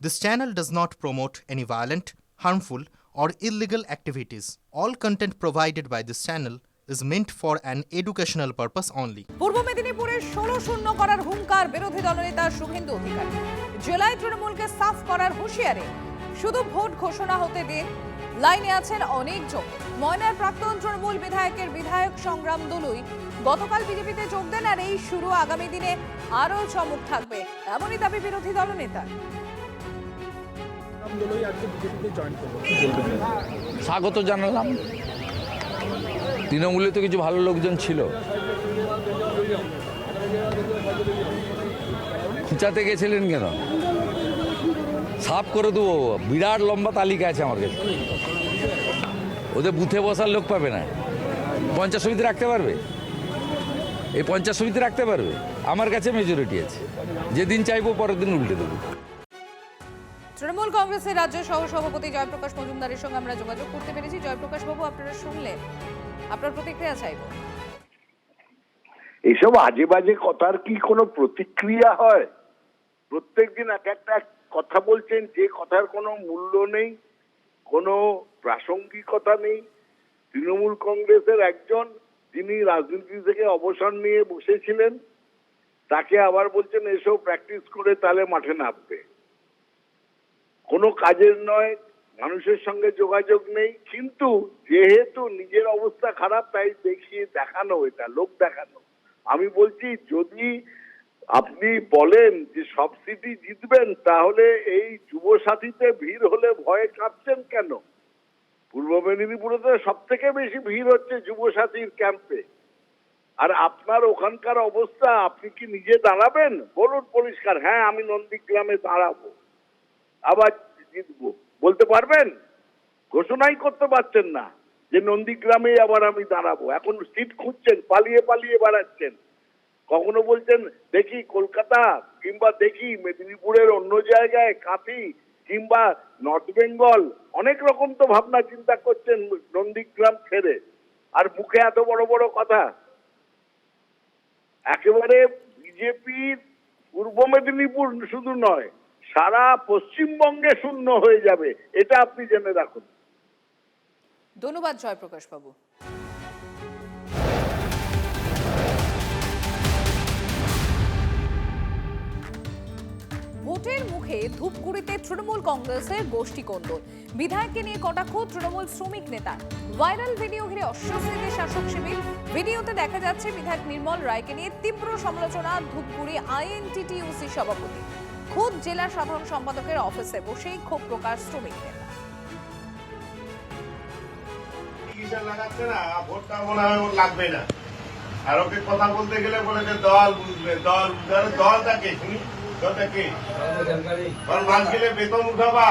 This channel does not promote any violent, harmful, or illegal activities. All content provided by this channel is meant for an educational purpose only. পূর্ব মেদিনীপুরে 16-0 করার হুঙ্কার বিরোধী দলনেতা শুভেন্দু অধিকারী। জেলায় তৃণমূলকে সাফ করার হুঁশিয়ারি। শুধু ভোট ঘোষণা হতে দিন, লাইনে আছেন অনেকজন। ময়নার প্রাক্তন তৃণমূল বিধায়কের বিধায়ক সংগ্রাম দলুই গতকাল বিজেপিতে যোগ দেন, আর এই শুরু আগামী দিনে আরও চমক থাকবে, এমনই দাবি বিরোধী দলনেতার। স্বাগত জানালাম। তৃণমূলে তো কিছু ভালো লোকজন ছিল, খুঁচাতে গেছিলেন কেন? সাফ করে দেবো, বিরাট লম্বা তালিকা আছে আমার কাছে। ওদের বুথে বসার লোক পাবে না, পঞ্চায়েত সমিতি রাখতে পারবে, এই পঞ্চায়েত সমিতি রাখতে পারবে। আমার কাছে মেজরিটি আছে, যেদিন চাইবো পরের দিন উল্টে দেবো। তৃণমূল কংগ্রেসের রাজ্য সহ সভাপতি জয়প্রকাশ মজুমদারের সঙ্গে আমরা যোগাযোগ করতে পেরেছি। জয়প্রকাশ বাবু, আপনারা শুনলেন, আপনার প্রতিক্রিয়া চাইব। এইসব আজে বাজে কথার কি কোনো প্রতিক্রিয়া হয়? প্রত্যেকদিন এক একটা কথা বলছেন, যে কথার কোনো মূল্য নেই, কোনো প্রাসঙ্গিকতা নেই। তৃণমূল কংগ্রেসের একজন যিনি রাজনীতি থেকে অবসর নিয়ে বসেছিলেন, তাকে আবার বলছেন এসব প্র্যাকটিস করে তাহলে মাঠে নামবে। কোনো কাজের নয়, মানুষের সঙ্গে যোগাযোগ নেই, কিন্তু যেহেতু নিজের অবস্থা খারাপ তাই দেখিয়ে দেখানো, এটা লোক দেখানো। আমি বলছি, যদি আপনি বলেন যে সব সিটি জিতবেন, তাহলে এই যুব সাথীতে ভিড় হলে ভয়ে কাঁপছেন কেন? পূর্ব মেদিনীপুরে তো সব থেকে বেশি ভিড় হচ্ছে যুব সাথীর ক্যাম্পে। আর আপনার ওখানকার অবস্থা, আপনি কি নিজে দাঁড়াবেন? বলুন পরিষ্কার, হ্যাঁ আমি নন্দীগ্রামে দাঁড়াবো, আবার জিতবো, বলতে পারবেন? ঘোষণাই করতে পারছেন না যে নন্দীগ্রামে আবার আমি দাঁড়াবো। এখন সিট খুঁজছেন, পালিয়ে পালিয়ে বেড়াচ্ছেন। কখনো বলছেন দেখি কলকাতা, কিংবা দেখি মেদিনীপুরের অন্য জায়গায় কাঁথি, কিংবা নর্থ বেঙ্গল, অনেক রকম তো ভাবনা চিন্তা করছেন নন্দীগ্রাম ছেড়ে। আর মুখে এত বড় বড় কথা। একেবারে বিজেপির পূর্ব মেদিনীপুর শুধু নয়, সারা পশ্চিমবঙ্গে শূন্য হয়ে যাবে, এটা আপনি জেনে রাখুন। ধন্যবাদ জয়প্রকাশ বাবু। ভোটের মুখে ধূপগুড়িতে তৃণমূল কংগ্রেসের গোষ্ঠী কোন্দল। বিধায়ককে নিয়ে কটাক্ষ তৃণমূল শ্রমিক নেতা। ভাইরাল ভিডিও ঘিরে অস্বস্তিতে শাসক শিবির। ভিডিওতে দেখা যাচ্ছে বিধায়ক নির্মল রায়কে নিয়ে তীব্র সমালোচনা ধূপগুড়ি আইএনটিটিইউসি সভাপতি। খোদ জেলা সাধারণ সম্পাদকের অফিসে বসেই ক্ষোভ প্রকাশ শ্রমিক নেতা। লাগাচ্ছে না, ভোটটা মনে হয় ওর লাগবে না। আর ওকে কথা বলতে গেলে বলে যে দল বুঝবে, দল বুঝবে। দলটাকে শুনি, দলটাকে মাস গেলে বেতন উঠাবা,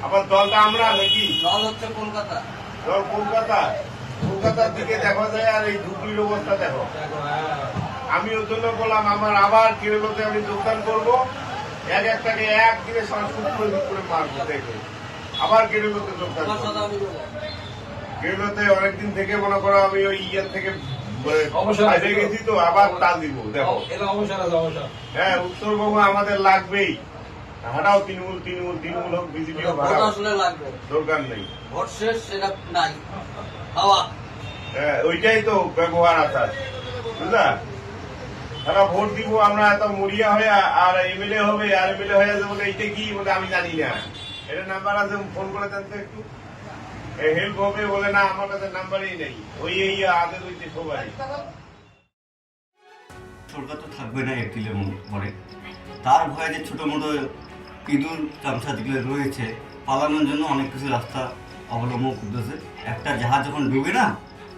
আবার দলটা আমরা নাকি? দল হচ্ছে কলকাতা, দল কলকাতা। কলকাতার দিকে দেখা যায়, আর এই ধুবড়ির অবস্থা দেখো। আমি ওর জন্য বললাম আমার আবার কেরলতে আমি যোগদান করবো, একটাকে একদিনে করে মারবো, দেখে আবার কেরলতে যোগদান করবো। কেরলতে অনেকদিন থেকে মনে করো আমি ওই ইয়ের থেকে গেছি, তো আবার তাল দিব। দেখো হ্যাঁ, উত্তরবঙ্গ আমাদের লাগবেই। হাটাও তৃণমূল, তৃণমূল তৃণমূল হোক, বিজেপি হোক, দরকার নেই। ভোট শেষ, সেটা নাই হাওয়া। হ্যাঁ, ওইটাই তো ব্যবহার আছে, বুঝলা? তারা ভোট দিব আমরা এত মরিয়া হয়ে, আর এমএলএ হবে, আর এমএলএ হয়ে যাবে বলে এইটা কি বলে আমি জানি না। এটা নাম্বার আছে, ফোন করে দেন তো একটু, হেল্প হবে বলে। না, আমার কাছে নাম্বারই নেই। ওই এই আগে হইতে সবাই সরকার তো থাকবে না এপ্রিলের পরে। তার ভয়ে যে ছোটো মোটো ইঁদুর চামচা যেগুলো রয়েছে, পালানোর জন্য অনেক কিছু রাস্তা অবলম্বন করতেছে। একটা জাহাজ যখন ডুবে না,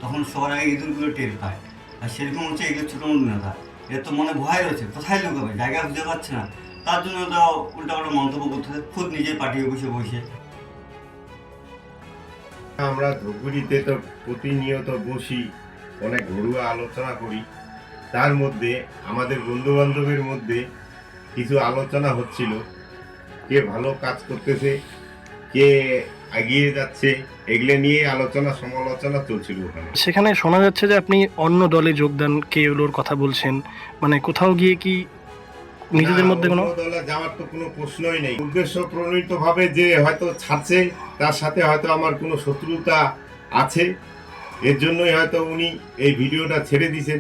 তখন সবার আগে ইঁদুরগুলো টের পায়। আর সেরকম হচ্ছে এগুলো ছোটো মোটো নেতা, এর তো মনে ভয় রয়েছে, কোথায় লুকাবে, জায়গা খুঁজে পাচ্ছে না। তার জন্য তো উল্টাপাল্টা মন্তব্য করতেছে, খুদ নিজের পার্টি অফিসে বসে। আমরা ধূপগুড়িতে তো প্রতিনিয়ত বসি, অনেক ঘরোয়া আলোচনা করি। তার মধ্যে আমাদের বন্ধু বান্ধবের মধ্যে কিছু আলোচনা হচ্ছিল, কে ভালো কাজ করতেছে, কে এগিয়ে যাচ্ছে, এগুলো নিয়ে আলোচনা সমালোচনা চলছিল ওখানে। সেখানে শোনা যাচ্ছে যে আপনি অন্য দলে যোগদান কে এলোর কথা বলছেন, মানে কোথাও গিয়ে কি নিজেদের মধ্যে কোনো অন্য দলে যাওয়ার তো কোনো প্রশ্নই নেই। উদ্দেশ্য প্রণীত ভাবে যে হয়তো ছাড়ছে, তার সাথে হয়তো আমার কোনো শত্রুতা আছে, এর জন্যই হয়তো উনি এই ভিডিওটা ছেড়ে দিয়েছেন।